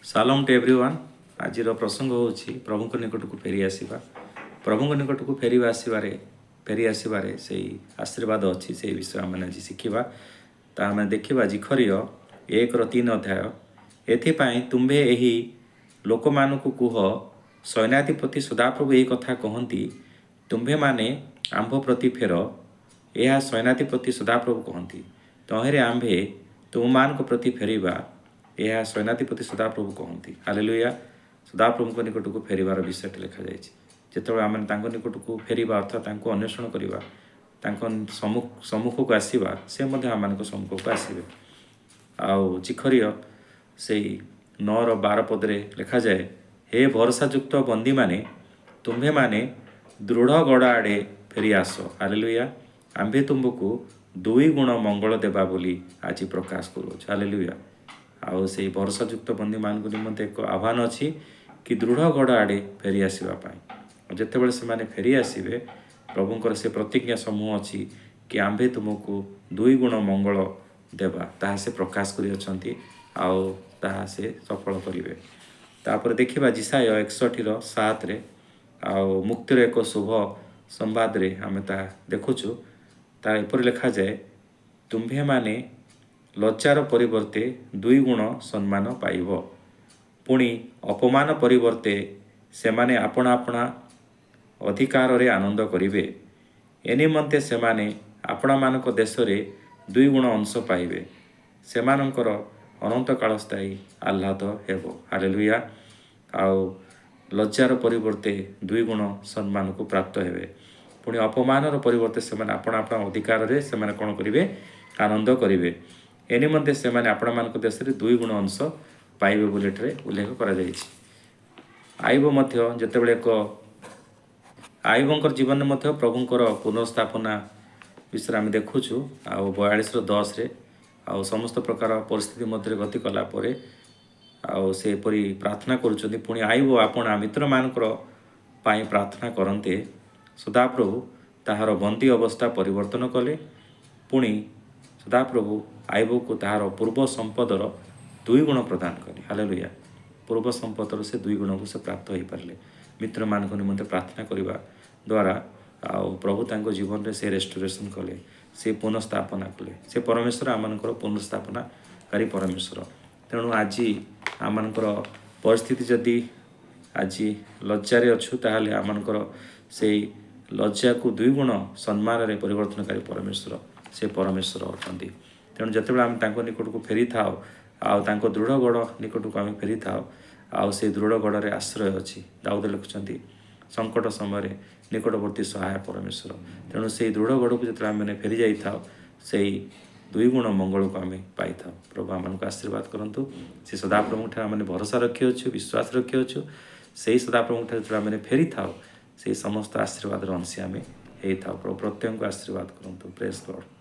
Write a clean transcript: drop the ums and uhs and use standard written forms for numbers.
Salam to everyone. आज प्रसंग होची प्रभु निकट को फेरी आसवा। प्रभु निकट को फेरी आसबारे से आशीर्वाद अच्छी से विषय आम आज शिखा। ता आम देखा जिखरीय 1:3 अध्याय। एथिपाई तुम्भे एही लोक मानक कुह, सैन्याधिपति सदाप्रभु यही कथा कहती, तुम्भे माने आंभ प्रति फेर। यह सैन्याधिपति सदाप्रभु कहती, तहेरे आंभे तुम मान प्रति फेरिबा। यह सैन्याधिपति सदाप्रभु कहती। हालेलुया। सदाप्रभु निकट को फेरिबार विषय लिखा जाए। जिते आम निकट को फेरिबा अर्थात अन्वेषण करवा, सम्मुख को आसवा, से आम सम्मुख को आसवे। आउ चिखरीय से 9:12 पदरे लिखा जाए, हे भरसायुक्त बंदी माने तुम्भे माने दृढ़ गड़ आड़े फेरी आस। हालेलुया। आंभे तुमको 2 गुण मंगल देवा बोली आज प्रकाश करूँ। हालेलुया। आउ से भरसायुक्त बंदी मान निमंते एक आह्वान अच्छी कि दृढ़ गड़ आड़े फेरी आसवाई। जितेबाला से फेरी आसवे, प्रभुंर से प्रतिज्ञा समूह अच्छी कि आंभे तुमको 2 गुण मंगल देवा, ताहा से प्रकाश करी आउ ताहा से सफल करेंगे। तापर देखा जिसाय 61:7 आउ मुक्तिर एक शुभ संवाद रे आम ता देखुचु। ता एपर लिखा जाए, तुम्भे माने लज्जार परिवर्ते 2 गुण सम्मान पाइब, पुणी अपमान परिवर्ते सेमाने आपना आपना अधिकार रे आनंद करिवे। एनिमंते सेमाने आपना मानक देश रे 2 गुण अंश पाइबे। सेमानंकर अनंत काल स्थायी आह्लाद हेबो। हालेलुया। आउ लज्जार परिवर्ते 2 गुण सम्मान को प्राप्त हेबे, पुणी अपमान परिवर्ते सेमाने आपना आपना अधिकार रे सेमाने कोन करिवे, आनंद करिवे। एनिमंते सेमाने आपना मानक देश रे 2 गुण अंश पाइबे बोली उल्लेख करा जायछि। आईब मध्य जेतेबेले एक आईबंकर जीवन में मध्य प्रभुंकर पुनर्स्थापना विषय आम देखुचु। आउ 42:10 रे आउ समस्त प्रकार परिस्थिति मध्य गति कला परे आउ से परी प्रार्थना करुचंती, पुणी आईब आपना मित्र मानकर पाई प्रार्थना करते। सदाप्रभु ताहार बंदी अवस्था परिवर्तन कले, पुणी सदाप्रभु आईब को ताहार पूर्व संपदर 2 गुण प्रदान कले। हालेलुया। पूर्व संपदर से 2 गुण को से प्राप्त हो पारे। मित्र मान निमंते प्रार्थना करने द्वारा आउ प्रभु तांको जीवन रे से रेस्टोरेशन कले, से पुनर्स्थापना कले। से परमेश्वर आमनकर पुनर्स्थापनाकारी परमेश्वर। तेणु आज आमनकर परिस्थिति जदि आज लज्जारे अच्छु, ताहले आमनकर से लज्जा को 2 गुण सम्मान रे परिवर्तनकारी परमेश्वर से परमेश्वर अटंती। तेणु जिते आम तांको निकट को फेरी था आउ तांको दृढ़ गड़ निकट को आम फेरी था आउ से दृढ़ गड़े आश्रय अच्छी। दाऊद लिखुंट संकट समय निकटवर्ती सहाय परमेश्वर। तेणु से दृढ़ गड़ को जो आम फेरी जाता से 2 गुण मंगल को आम पाई था। प्रभु आम को आशीर्वाद करूँ। से सदाप्रभु आम भरोसा रखी अच्छु, विश्वास रखी अच्छु। से सदाप्रभु जो आम फेरी था से समस्त आशीर्वाद अंशी आम हो था। प्रभु प्रत्येक आशीर्वाद करूँ। Praise God.